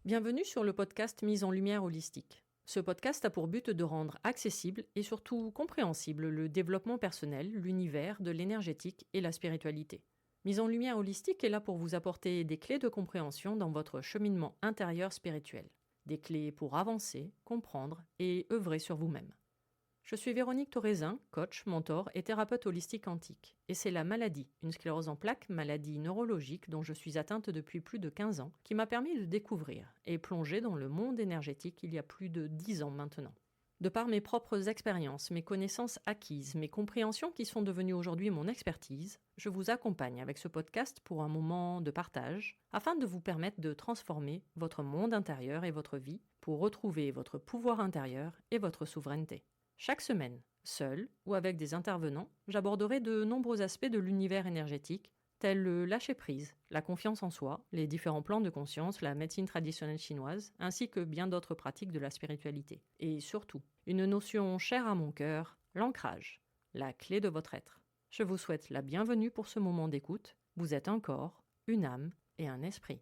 Bienvenue sur le podcast Mise en lumière holistique. Ce podcast a pour but de rendre accessible et surtout compréhensible le développement personnel, l'univers de l'énergétique et la spiritualité. Mise en lumière holistique est là pour vous apporter des clés de compréhension dans votre cheminement intérieur spirituel. Des clés pour avancer, comprendre et œuvrer sur vous-même. Je suis Véronique Thorezin, coach, mentor et thérapeute holistique quantique. Et c'est la maladie, une sclérose en plaques, maladie neurologique dont je suis atteinte depuis plus de 15 ans, qui m'a permis de découvrir et plonger dans le monde énergétique il y a plus de 10 ans maintenant. De par mes propres expériences, mes connaissances acquises, mes compréhensions qui sont devenues aujourd'hui mon expertise, je vous accompagne avec ce podcast pour un moment de partage, afin de vous permettre de transformer votre monde intérieur et votre vie pour retrouver votre pouvoir intérieur et votre souveraineté. Chaque semaine, seul ou avec des intervenants, j'aborderai de nombreux aspects de l'univers énergétique, tels le lâcher-prise, la confiance en soi, les différents plans de conscience, la médecine traditionnelle chinoise, ainsi que bien d'autres pratiques de la spiritualité. Et surtout, une notion chère à mon cœur, l'ancrage, la clé de votre être. Je vous souhaite la bienvenue pour ce moment d'écoute. Vous êtes un corps, une âme et un esprit.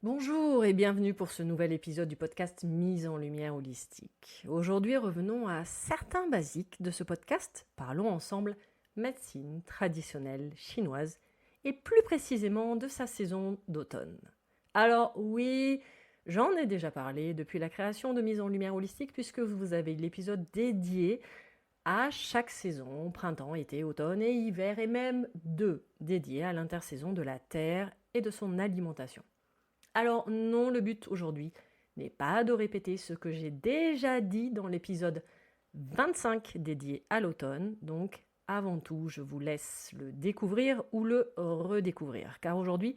Bonjour et bienvenue pour ce nouvel épisode du podcast Mise en lumière holistique. Aujourd'hui, revenons à certains basiques de ce podcast. Parlons ensemble médecine traditionnelle chinoise et plus précisément de sa saison d'automne. Alors oui, j'en ai déjà parlé depuis la création de Mise en lumière holistique puisque vous avez l'épisode dédié à chaque saison, printemps, été, automne et hiver, et même deux dédiés à l'intersaison de la Terre et de son alimentation. Alors non, le but aujourd'hui n'est pas de répéter ce que j'ai déjà dit dans l'épisode 25 dédié à l'automne, donc avant tout, je vous laisse le découvrir ou le redécouvrir, car aujourd'hui,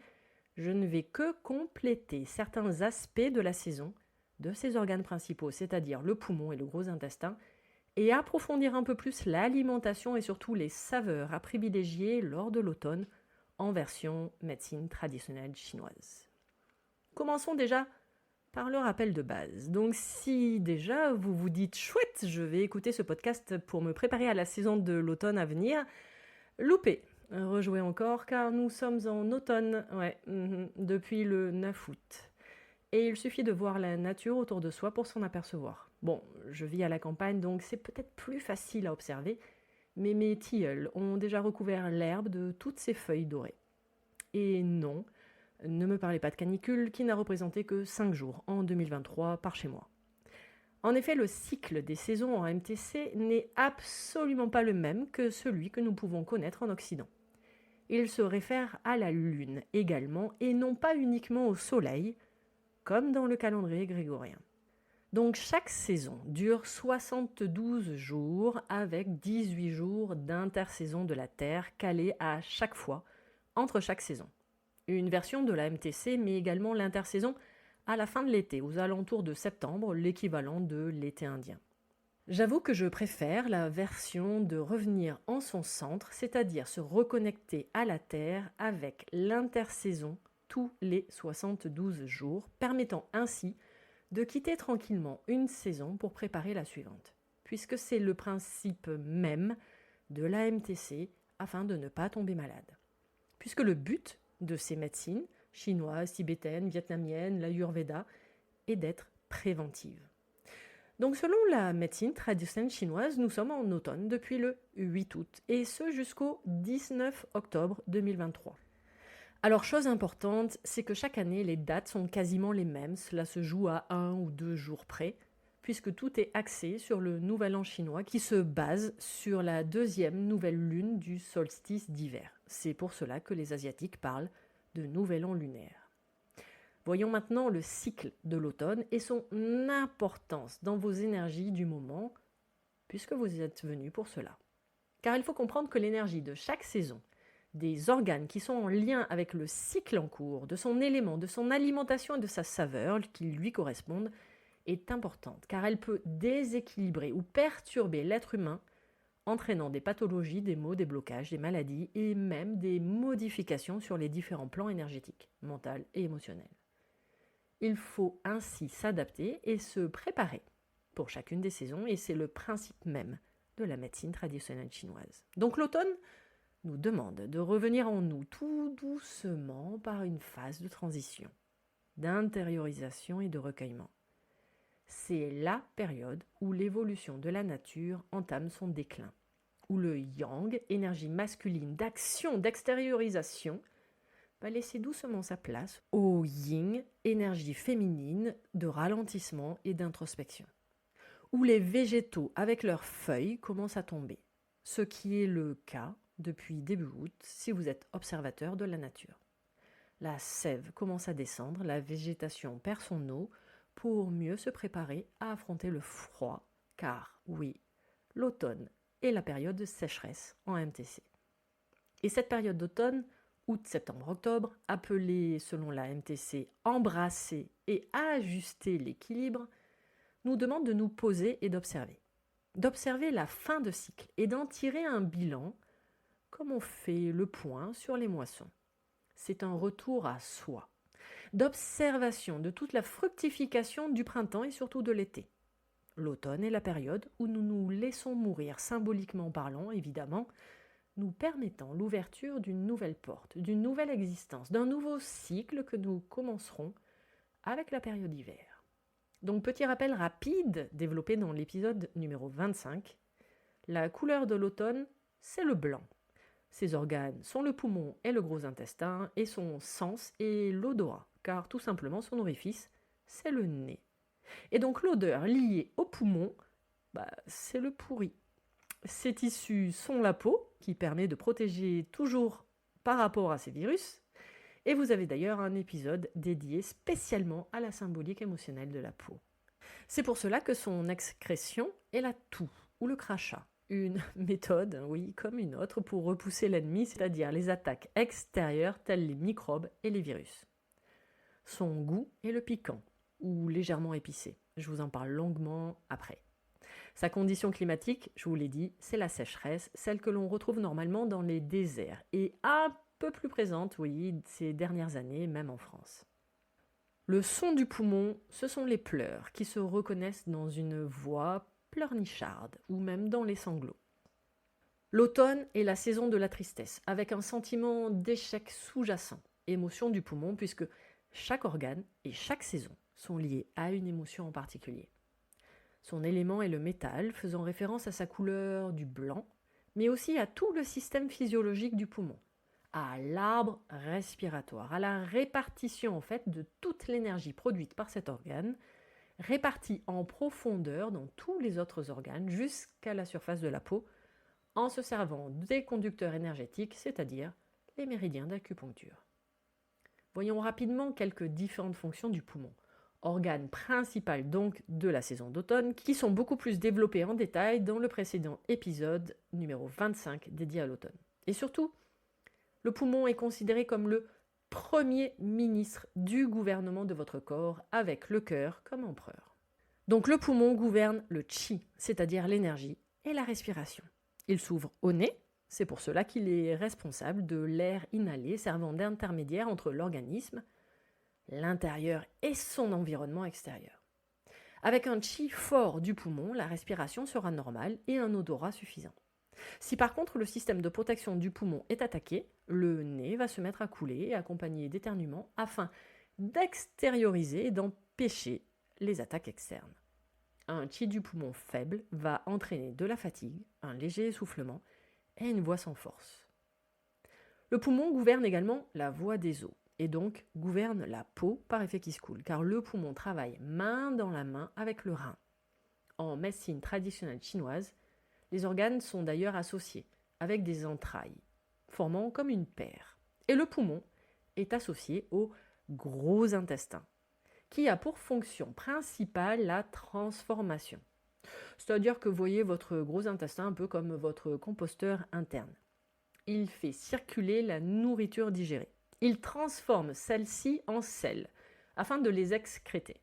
je ne vais que compléter certains aspects de la saison, de ses organes principaux, c'est-à-dire le poumon et le gros intestin, et approfondir un peu plus l'alimentation et surtout les saveurs à privilégier lors de l'automne en version médecine traditionnelle chinoise. Commençons déjà par le rappel de base. Donc si déjà vous vous dites « chouette, je vais écouter ce podcast pour me préparer à la saison de l'automne à venir », loupé. Rejouez encore car nous sommes en automne, depuis le 9 août. Et il suffit de voir la nature autour de soi pour s'en apercevoir. Bon, je vis à la campagne donc c'est peut-être plus facile à observer, mais mes tilleuls ont déjà recouvert l'herbe de toutes ses feuilles dorées. Et non, ne me parlez pas de canicule qui n'a représenté que 5 jours en 2023 par chez moi. En effet, le cycle des saisons en MTC n'est absolument pas le même que celui que nous pouvons connaître en Occident. Il se réfère à la Lune également et non pas uniquement au Soleil, comme dans le calendrier grégorien. Donc chaque saison dure 72 jours avec 18 jours d'intersaison de la Terre calés à chaque fois entre chaque saison. Une version de la MTC, mais également l'intersaison à la fin de l'été, aux alentours de septembre, l'équivalent de l'été indien. J'avoue que je préfère la version de revenir en son centre, c'est-à-dire se reconnecter à la Terre avec l'intersaison tous les 72 jours, permettant ainsi de quitter tranquillement une saison pour préparer la suivante, puisque c'est le principe même de la MTC afin de ne pas tomber malade. Puisque le but de ces médecines, chinoises, tibétaines, vietnamiennes, l'Ayurveda, est d'être préventive. Donc selon la médecine traditionnelle chinoise, nous sommes en automne depuis le 8 août, et ce jusqu'au 19 octobre 2023. Alors chose importante, c'est que chaque année, les dates sont quasiment les mêmes, cela se joue à 1 ou 2 jours près, puisque tout est axé sur le nouvel an chinois qui se base sur la deuxième nouvelle lune du solstice d'hiver. C'est pour cela que les Asiatiques parlent de nouvel an lunaire. Voyons maintenant le cycle de l'automne et son importance dans vos énergies du moment, puisque vous êtes venus pour cela. Car il faut comprendre que l'énergie de chaque saison, des organes qui sont en lien avec le cycle en cours, de son élément, de son alimentation et de sa saveur qui lui correspondent, est importante, car elle peut déséquilibrer ou perturber l'être humain, entraînant des pathologies, des maux, des blocages, des maladies et même des modifications sur les différents plans énergétiques, mental et émotionnel. Il faut ainsi s'adapter et se préparer pour chacune des saisons, et c'est le principe même de la médecine traditionnelle chinoise. Donc l'automne nous demande de revenir en nous tout doucement par une phase de transition, d'intériorisation et de recueillement. C'est la période où l'évolution de la nature entame son déclin, où le yang, énergie masculine d'action, d'extériorisation, va laisser doucement sa place au yin, énergie féminine de ralentissement et d'introspection, où les végétaux avec leurs feuilles commencent à tomber, ce qui est le cas depuis début août si vous êtes observateur de la nature. La sève commence à descendre, la végétation perd son eau pour mieux se préparer à affronter le froid, car oui, l'automne est la période de sécheresse en MTC. Et cette période d'automne, août, septembre, octobre, appelée selon la MTC embrasser et ajuster l'équilibre, nous demande de nous poser et d'observer la fin de cycle et d'en tirer un bilan comme on fait le point sur les moissons. C'est un retour à soi, d'observation de toute la fructification du printemps et surtout de l'été. L'automne est la période où nous nous laissons mourir, symboliquement parlant, évidemment, nous permettant l'ouverture d'une nouvelle porte, d'une nouvelle existence, d'un nouveau cycle que nous commencerons avec la période d'hiver. Donc petit rappel rapide, développé dans l'épisode numéro 25, la couleur de l'automne, c'est le blanc. Ses organes sont le poumon et le gros intestin, et son sens est l'odorat, car tout simplement son orifice, c'est le nez. Et donc l'odeur liée au poumon, c'est le pourri. Ces tissus sont la peau, qui permet de protéger toujours par rapport à ces virus, et vous avez d'ailleurs un épisode dédié spécialement à la symbolique émotionnelle de la peau. C'est pour cela que son excrétion est la toux, ou le crachat. Une méthode, oui, comme une autre, pour repousser l'ennemi, c'est-à-dire les attaques extérieures telles les microbes et les virus. Son goût est le piquant, ou légèrement épicé. Je vous en parle longuement après. Sa condition climatique, je vous l'ai dit, c'est la sécheresse, celle que l'on retrouve normalement dans les déserts, et un peu plus présente, oui, ces dernières années, même en France. Le son du poumon, ce sont les pleurs qui se reconnaissent dans une voix pleurnicharde ou même dans les sanglots. L'automne est la saison de la tristesse, avec un sentiment d'échec sous-jacent, émotion du poumon, puisque chaque organe et chaque saison sont liés à une émotion en particulier. Son élément est le métal, faisant référence à sa couleur du blanc, mais aussi à tout le système physiologique du poumon, à l'arbre respiratoire, à la répartition en fait de toute l'énergie produite par cet organe, répartie en profondeur dans tous les autres organes jusqu'à la surface de la peau, en se servant des conducteurs énergétiques, c'est-à-dire les méridiens d'acupuncture. Voyons rapidement quelques différentes fonctions du poumon, organe principal donc de la saison d'automne, qui sont beaucoup plus développées en détail dans le précédent épisode numéro 25 dédié à l'automne. Et surtout, le poumon est considéré comme le premier ministre du gouvernement de votre corps, avec le cœur comme empereur. Donc le poumon gouverne le qi, c'est-à-dire l'énergie et la respiration. Il s'ouvre au nez, c'est pour cela qu'il est responsable de l'air inhalé servant d'intermédiaire entre l'organisme, l'intérieur et son environnement extérieur. Avec un qi fort du poumon, la respiration sera normale et un odorat suffisant. Si par contre le système de protection du poumon est attaqué, le nez va se mettre à couler, accompagné d'éternuements, afin d'extérioriser et d'empêcher les attaques externes. Un qi du poumon faible va entraîner de la fatigue, un léger essoufflement et une voix sans force. Le poumon gouverne également la voie des os, et donc gouverne la peau par effet qui se coule, car le poumon travaille main dans la main avec le rein. En médecine traditionnelle chinoise, les organes sont d'ailleurs associés avec des entrailles, formant comme une paire. Et le poumon est associé au gros intestin, qui a pour fonction principale la transformation. C'est-à-dire que vous voyez votre gros intestin un peu comme votre composteur interne. Il fait circuler la nourriture digérée. Il transforme celle-ci en sel, afin de les excréter.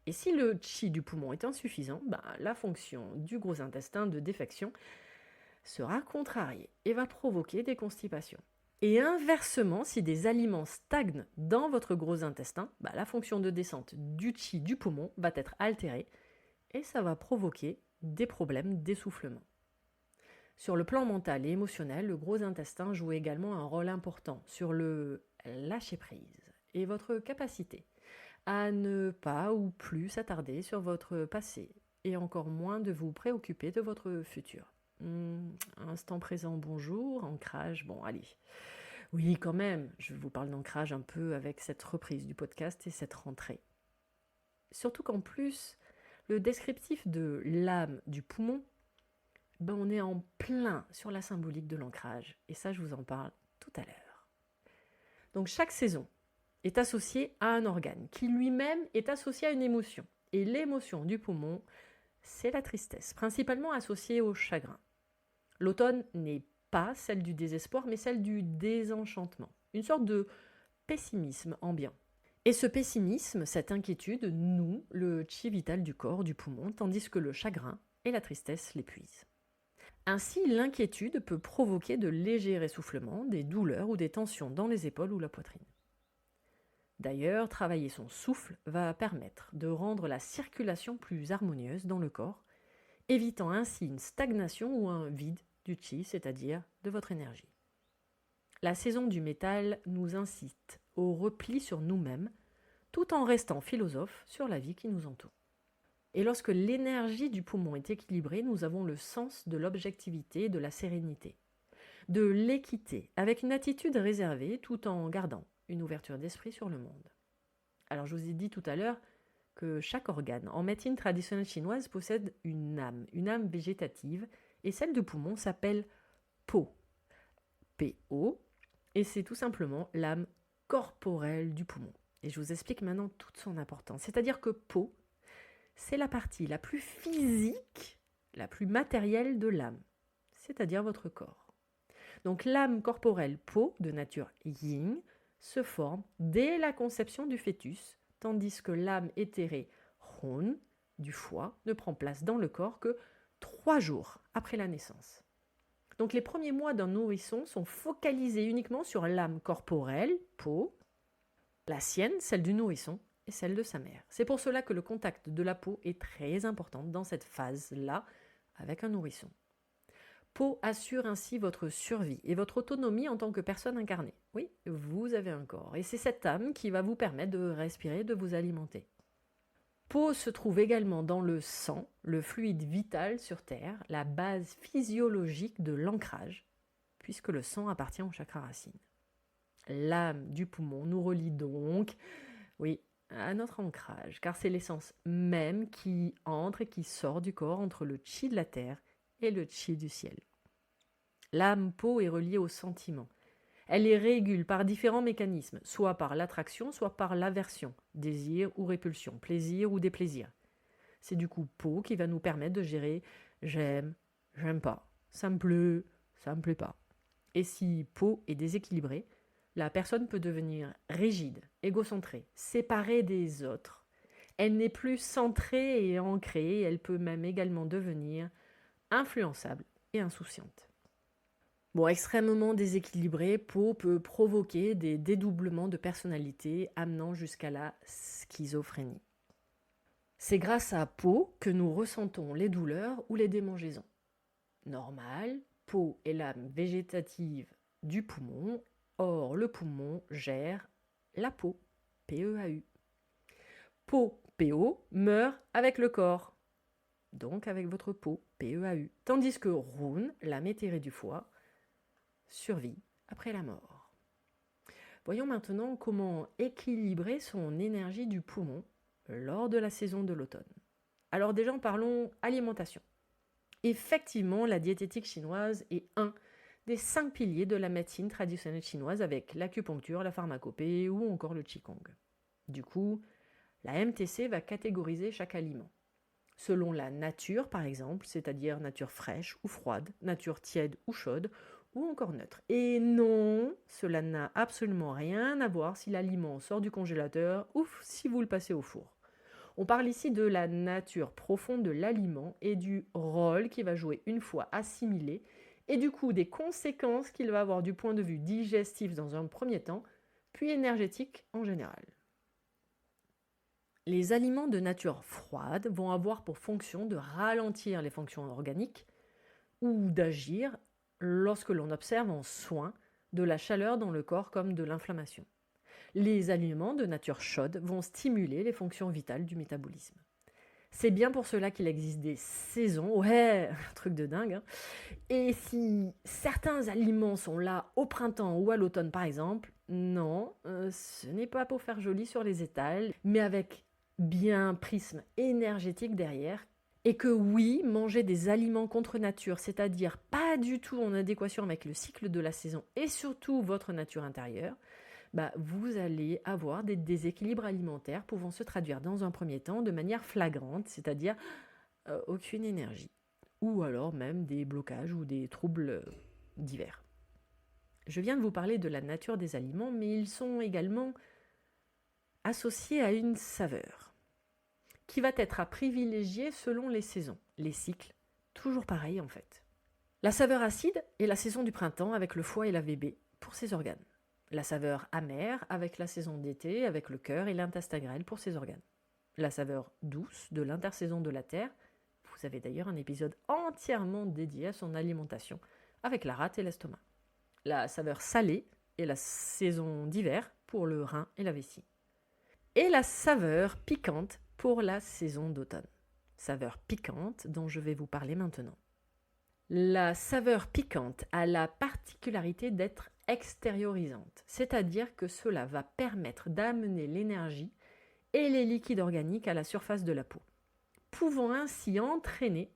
Et si le qi du poumon est insuffisant, la fonction du gros intestin de défection sera contrariée et va provoquer des constipations. Et inversement, si des aliments stagnent dans votre gros intestin, la fonction de descente du qi du poumon va être altérée et ça va provoquer des problèmes d'essoufflement. Sur le plan mental et émotionnel, le gros intestin joue également un rôle important sur le lâcher-prise et votre capacité à ne pas ou plus s'attarder sur votre passé et encore moins de vous préoccuper de votre futur. Instant présent, bonjour, ancrage, bon allez. Oui, quand même, je vous parle d'ancrage un peu avec cette reprise du podcast et cette rentrée. Surtout qu'en plus, le descriptif de l'âme du poumon, on est en plein sur la symbolique de l'ancrage. Et ça, je vous en parle tout à l'heure. Donc chaque saison est associée à un organe qui lui-même est associé à une émotion. Et l'émotion du poumon, c'est la tristesse, principalement associée au chagrin. L'automne n'est pas celle du désespoir, mais celle du désenchantement. Une sorte de pessimisme ambiant. Et ce pessimisme, cette inquiétude, noue le chi vital du corps, du poumon, tandis que le chagrin et la tristesse l'épuisent. Ainsi, l'inquiétude peut provoquer de légers essoufflements, des douleurs ou des tensions dans les épaules ou la poitrine. D'ailleurs, travailler son souffle va permettre de rendre la circulation plus harmonieuse dans le corps, évitant ainsi une stagnation ou un vide du chi, c'est-à-dire de votre énergie. La saison du métal nous incite au repli sur nous-mêmes, tout en restant philosophe sur la vie qui nous entoure. Et lorsque l'énergie du poumon est équilibrée, nous avons le sens de l'objectivité et de la sérénité, de l'équité, avec une attitude réservée tout en gardant une ouverture d'esprit sur le monde. Alors je vous ai dit tout à l'heure que chaque organe en médecine traditionnelle chinoise possède une âme végétative, et celle du poumon s'appelle Po, P-O, et c'est tout simplement l'âme corporelle du poumon. Et je vous explique maintenant toute son importance. C'est-à-dire que Po, c'est la partie la plus physique, la plus matérielle de l'âme, c'est-à-dire votre corps. Donc l'âme corporelle Po, de nature yin, se forme dès la conception du fœtus, tandis que l'âme éthérée Hun, du foie, ne prend place dans le corps que 3 jours après la naissance. Donc les premiers mois d'un nourrisson sont focalisés uniquement sur l'âme corporelle, Po, la sienne, celle du nourrisson, et celle de sa mère. C'est pour cela que le contact de la peau est très important dans cette phase-là avec un nourrisson. Po assure ainsi votre survie et votre autonomie en tant que personne incarnée. Oui, vous avez un corps, et c'est cette âme qui va vous permettre de respirer, de vous alimenter. Po se trouve également dans le sang, le fluide vital sur Terre, la base physiologique de l'ancrage, puisque le sang appartient au chakra racine. L'âme du poumon nous relie donc, oui, à notre ancrage, car c'est l'essence même qui entre et qui sort du corps entre le chi de la terre et le chi du ciel. L'âme Po est reliée au sentiment. Elle les régule par différents mécanismes, soit par l'attraction, soit par l'aversion, désir ou répulsion, plaisir ou déplaisir. C'est du coup Po qui va nous permettre de gérer j'aime, j'aime pas, ça me plaît pas. Et si Po est déséquilibré, la personne peut devenir rigide, égocentrée, séparée des autres. Elle n'est plus centrée et ancrée, elle peut même également devenir influençable et insouciante. Extrêmement déséquilibrée, Po peut provoquer des dédoublements de personnalité amenant jusqu'à la schizophrénie. C'est grâce à Po que nous ressentons les douleurs ou les démangeaisons. Normal, Po est l'âme végétative du poumon. Or, le poumon gère la peau, P-E-A-U. Po, P-O, meurt avec le corps, donc avec votre peau, P-E-A-U. Tandis que Rune, l'âme éthérée du foie, survit après la mort. Voyons maintenant comment équilibrer son énergie du poumon lors de la saison de l'automne. Alors déjà, parlons alimentation. Effectivement, la diététique chinoise est un des 5 piliers de la médecine traditionnelle chinoise avec l'acupuncture, la pharmacopée ou encore le qigong. Du coup, la MTC va catégoriser chaque aliment. Selon la nature, par exemple, c'est-à-dire nature fraîche ou froide, nature tiède ou chaude, ou encore neutre. Et non, cela n'a absolument rien à voir si l'aliment sort du congélateur ou si vous le passez au four. On parle ici de la nature profonde de l'aliment et du rôle qu'il va jouer une fois assimilé, et du coup des conséquences qu'il va avoir du point de vue digestif dans un premier temps, puis énergétique en général. Les aliments de nature froide vont avoir pour fonction de ralentir les fonctions organiques ou d'agir lorsque l'on observe en soin de la chaleur dans le corps comme de l'inflammation. Les aliments de nature chaude vont stimuler les fonctions vitales du métabolisme. C'est bien pour cela qu'il existe des saisons, ouais, un truc de dingue, hein. Et si certains aliments sont là au printemps ou à l'automne par exemple, non, ce n'est pas pour faire joli sur les étals, mais avec bien un prisme énergétique derrière. Et que oui, manger des aliments contre nature, c'est-à-dire pas du tout en adéquation avec le cycle de la saison et surtout votre nature intérieure, vous allez avoir des déséquilibres alimentaires pouvant se traduire dans un premier temps de manière flagrante, c'est-à-dire aucune énergie, ou alors même des blocages ou des troubles divers. Je viens de vous parler de la nature des aliments, mais ils sont également associés à une saveur, qui va être à privilégier selon les saisons, les cycles, toujours pareil en fait. La saveur acide est la saison du printemps avec le foie et la VB pour ses organes. La saveur amère avec la saison d'été, avec le cœur et l'intestin grêle pour ses organes. La saveur douce de l'intersaison de la terre, vous avez d'ailleurs un épisode entièrement dédié à son alimentation, avec la rate et l'estomac. La saveur salée est la saison d'hiver pour le rein et la vessie. Et la saveur piquante pour la saison d'automne. Saveur piquante dont je vais vous parler maintenant. La saveur piquante a la particularité d'être extériorisante, c'est-à-dire que cela va permettre d'amener l'énergie et les liquides organiques à la surface de la peau, pouvant ainsi entraîner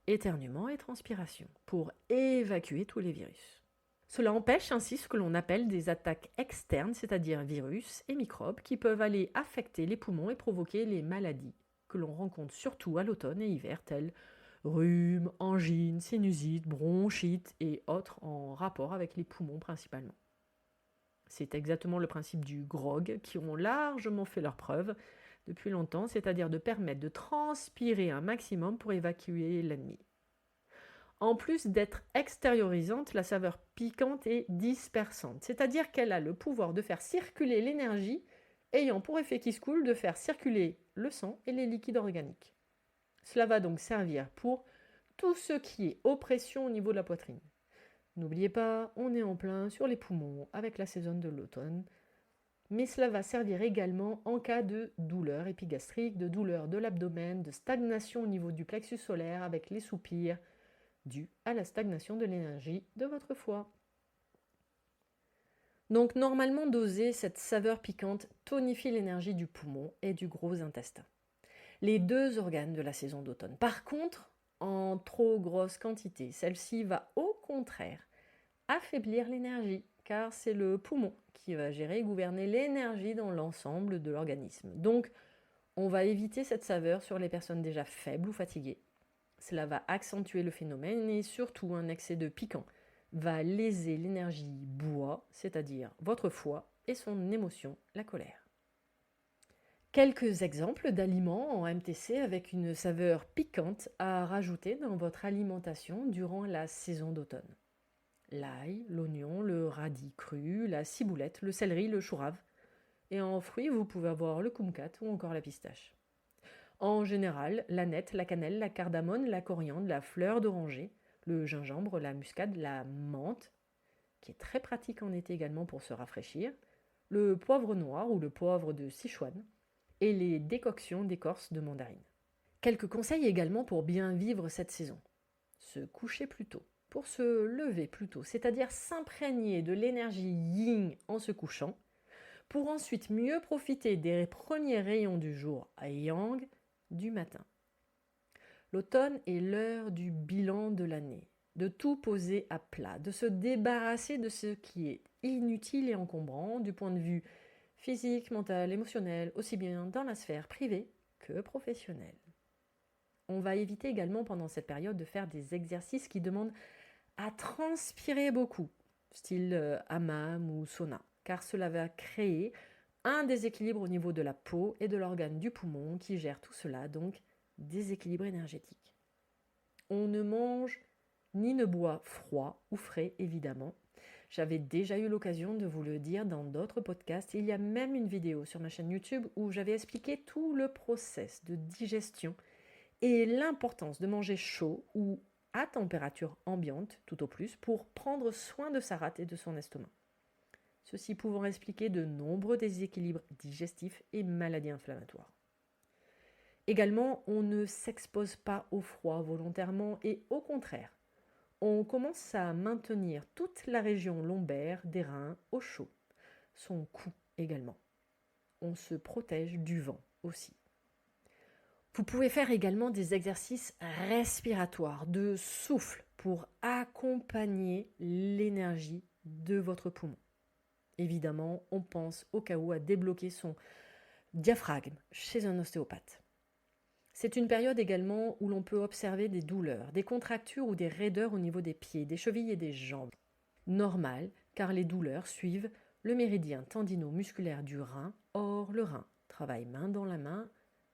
éternuement et transpiration pour évacuer tous les virus. Cela empêche ainsi ce que l'on appelle des attaques externes, c'est-à-dire virus et microbes qui peuvent aller affecter les poumons et provoquer les maladies que l'on rencontre surtout à l'automne et hiver, telles rhume, angine, sinusite, bronchite et autres en rapport avec les poumons principalement. C'est exactement le principe du grog qui ont largement fait leurs preuves depuis longtemps, c'est-à-dire de permettre de transpirer un maximum pour évacuer l'ennemi. En plus d'être extériorisante, la saveur piquante est dispersante, c'est-à-dire qu'elle a le pouvoir de faire circuler l'énergie ayant pour effet qui se coule de faire circuler le sang et les liquides organiques. Cela va donc servir pour tout ce qui est oppression au niveau de la poitrine. N'oubliez pas, on est en plein sur les poumons avec la saison de l'automne, mais cela va servir également en cas de douleur épigastrique, de douleur de l'abdomen, de stagnation au niveau du plexus solaire avec les soupirs, dû à la stagnation de l'énergie de votre foie. Donc normalement dosée, cette saveur piquante tonifie l'énergie du poumon et du gros intestin. Les deux organes de la saison d'automne. Par contre, en trop grosse quantité, celle-ci va au contraire affaiblir l'énergie, car c'est le poumon qui va gérer et gouverner l'énergie dans l'ensemble de l'organisme. Donc, on va éviter cette saveur sur les personnes déjà faibles ou fatiguées. Cela va accentuer le phénomène et surtout un excès de piquant va léser l'énergie bois, c'est-à-dire votre foie et son émotion, la colère. Quelques exemples d'aliments en MTC avec une saveur piquante à rajouter dans votre alimentation durant la saison d'automne. L'ail, l'oignon, le radis cru, la ciboulette, le céleri, le chou rave. Et en fruits, vous pouvez avoir le kumquat ou encore la pistache. En général, l'aneth, la cannelle, la cardamone, la coriandre, la fleur d'oranger, le gingembre, la muscade, la menthe, qui est très pratique en été également pour se rafraîchir, le poivre noir ou le poivre de Sichuan, et les décoctions d'écorce de mandarine. Quelques conseils également pour bien vivre cette saison. Se coucher plus tôt, pour se lever plus tôt, c'est-à-dire s'imprégner de l'énergie yin en se couchant, pour ensuite mieux profiter des premiers rayons du jour yang du matin. L'automne est l'heure du bilan de l'année, de tout poser à plat, de se débarrasser de ce qui est inutile et encombrant du point de vue physique, mental, émotionnel, aussi bien dans la sphère privée que professionnelle. On va éviter également pendant cette période de faire des exercices qui demandent à transpirer beaucoup, style hammam ou sauna, car cela va créer un déséquilibre au niveau de la peau et de l'organe du poumon qui gère tout cela, donc déséquilibre énergétique. On ne mange ni ne boit froid ou frais, évidemment. J'avais déjà eu l'occasion de vous le dire dans d'autres podcasts. Il y a même une vidéo sur ma chaîne YouTube où j'avais expliqué tout le process de digestion et l'importance de manger chaud ou à température ambiante tout au plus pour prendre soin de sa rate et de son estomac. Ceci pouvant expliquer de nombreux déséquilibres digestifs et maladies inflammatoires. Également, on ne s'expose pas au froid volontairement et au contraire, on commence à maintenir toute la région lombaire des reins au chaud, son cou également. On se protège du vent aussi. Vous pouvez faire également des exercices respiratoires, de souffle pour accompagner l'énergie de votre poumon. Évidemment, on pense au cas où à débloquer son diaphragme chez un ostéopathe. C'est une période également où l'on peut observer des douleurs, des contractures ou des raideurs au niveau des pieds, des chevilles et des jambes. Normal, car les douleurs suivent le méridien tendino-musculaire du rein. Or, le rein travaille main dans la main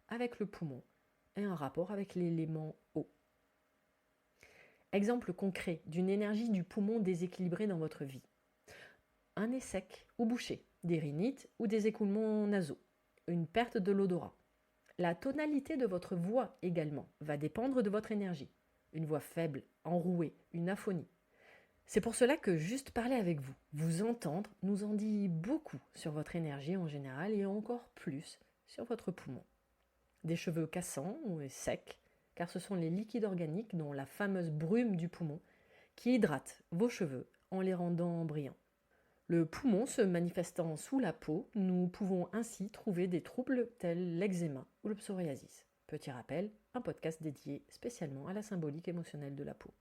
avec le poumon et un rapport avec l'élément eau. Exemple concret d'une énergie du poumon déséquilibrée dans votre vie. Un nez sec ou bouché, des rhinites ou des écoulements nasaux, une perte de l'odorat. La tonalité de votre voix également va dépendre de votre énergie. Une voix faible, enrouée, une aphonie. C'est pour cela que juste parler avec vous, vous entendre, nous en dit beaucoup sur votre énergie en général et encore plus sur votre poumon. Des cheveux cassants ou secs, car ce sont les liquides organiques, dont la fameuse brume du poumon, qui hydratent vos cheveux en les rendant brillants. Le poumon se manifestant sous la peau, nous pouvons ainsi trouver des troubles tels l'eczéma ou le psoriasis. Petit rappel, un podcast dédié spécialement à la symbolique émotionnelle de la peau.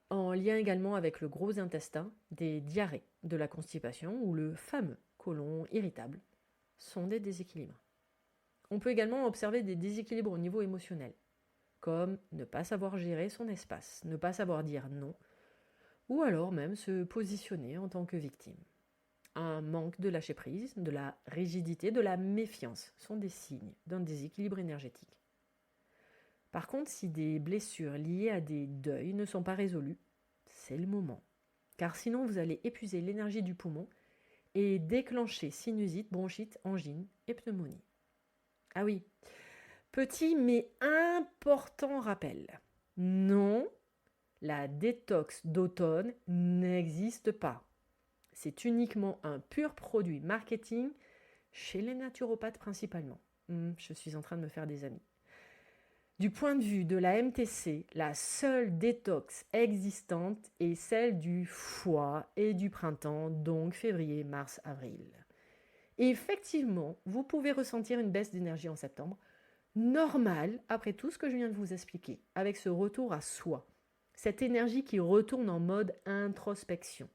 En lien également avec le gros intestin, des diarrhées, de la constipation ou le fameux côlon irritable sont des déséquilibres. On peut également observer des déséquilibres au niveau émotionnel, comme ne pas savoir gérer son espace, ne pas savoir dire non, ou alors même se positionner en tant que victime. Un manque de lâcher-prise, de la rigidité, de la méfiance sont des signes d'un déséquilibre énergétique. Par contre, si des blessures liées à des deuils ne sont pas résolues, c'est le moment. Car sinon, vous allez épuiser l'énergie du poumon et déclencher sinusite, bronchite, angine et pneumonie. Ah oui, petit mais important rappel. Non, la détox d'automne n'existe pas. C'est uniquement un pur produit marketing chez les naturopathes principalement. Je suis en train de me faire des amis. Du point de vue de la MTC, la seule détox existante est celle du foie et du printemps, donc février, mars, avril. Et effectivement, vous pouvez ressentir une baisse d'énergie en septembre, normale après tout ce que je viens de vous expliquer, avec ce retour à soi, cette énergie qui retourne en mode introspection.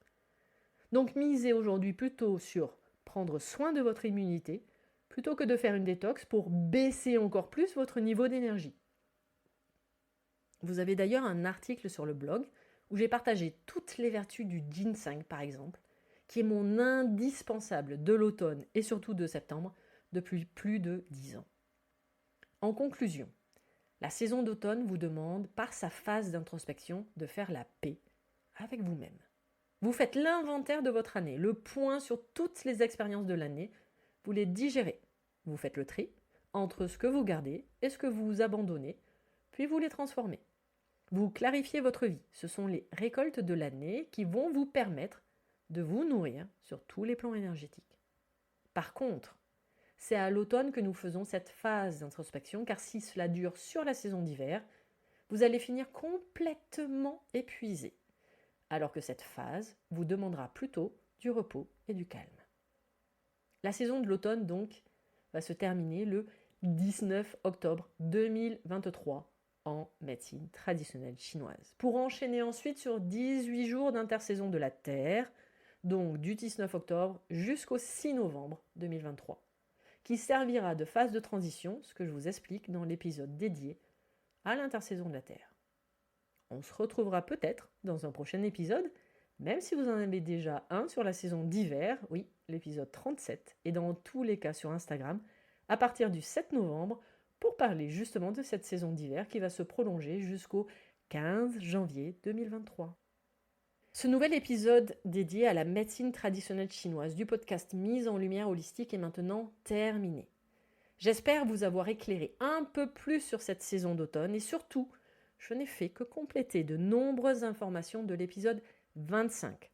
Donc misez aujourd'hui plutôt sur prendre soin de votre immunité, plutôt que de faire une détox pour baisser encore plus votre niveau d'énergie. Vous avez d'ailleurs un article sur le blog où j'ai partagé toutes les vertus du ginseng par exemple, qui est mon indispensable de l'automne et surtout de septembre depuis plus de 10 ans. En conclusion, la saison d'automne vous demande, par sa phase d'introspection, de faire la paix avec vous-même. Vous faites l'inventaire de votre année, le point sur toutes les expériences de l'année, vous les digérez. Vous faites le tri entre ce que vous gardez et ce que vous abandonnez, puis vous les transformez. Vous clarifiez votre vie. Ce sont les récoltes de l'année qui vont vous permettre de vous nourrir sur tous les plans énergétiques. Par contre, c'est à l'automne que nous faisons cette phase d'introspection, car si cela dure sur la saison d'hiver, vous allez finir complètement épuisé, alors que cette phase vous demandera plutôt du repos et du calme. La saison de l'automne, donc, va se terminer le 19 octobre 2023 en médecine traditionnelle chinoise, pour enchaîner ensuite sur 18 jours d'intersaison de la Terre, donc du 19 octobre jusqu'au 6 novembre 2023, qui servira de phase de transition, ce que je vous explique dans l'épisode dédié à l'intersaison de la Terre. On se retrouvera peut-être dans un prochain épisode, même si vous en avez déjà un sur la saison d'hiver, oui, l'épisode 37, et dans tous les cas sur Instagram, à partir du 7 novembre, pour parler justement de cette saison d'hiver qui va se prolonger jusqu'au 15 janvier 2023. Ce nouvel épisode dédié à la médecine traditionnelle chinoise du podcast Mise en lumière holistique est maintenant terminé. J'espère vous avoir éclairé un peu plus sur cette saison d'automne et surtout, je n'ai fait que compléter de nombreuses informations de l'épisode 25,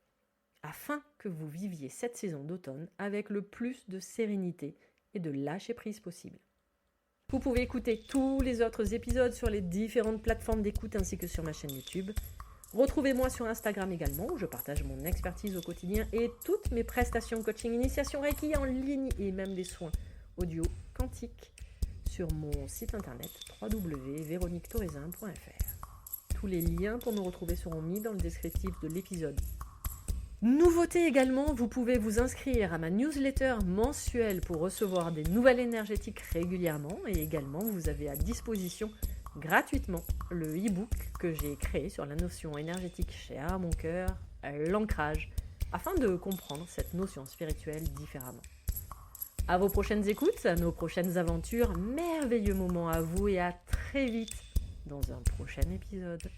afin que vous viviez cette saison d'automne avec le plus de sérénité et de lâcher prise possible. Vous pouvez écouter tous les autres épisodes sur les différentes plateformes d'écoute ainsi que sur ma chaîne YouTube. Retrouvez-moi sur Instagram également, où je partage mon expertise au quotidien et toutes mes prestations coaching, initiation Reiki en ligne et même des soins audio quantiques sur mon site internet www.veroniquetoraisin.fr. Tous les liens pour me retrouver seront mis dans le descriptif de l'épisode. Nouveauté également, vous pouvez vous inscrire à ma newsletter mensuelle pour recevoir des nouvelles énergétiques régulièrement et également vous avez à disposition gratuitement le e-book que j'ai créé sur la notion énergétique chère à mon cœur, l'ancrage, afin de comprendre cette notion spirituelle différemment. À vos prochaines écoutes, à nos prochaines aventures, merveilleux moments à vous et à très vite dans un prochain épisode.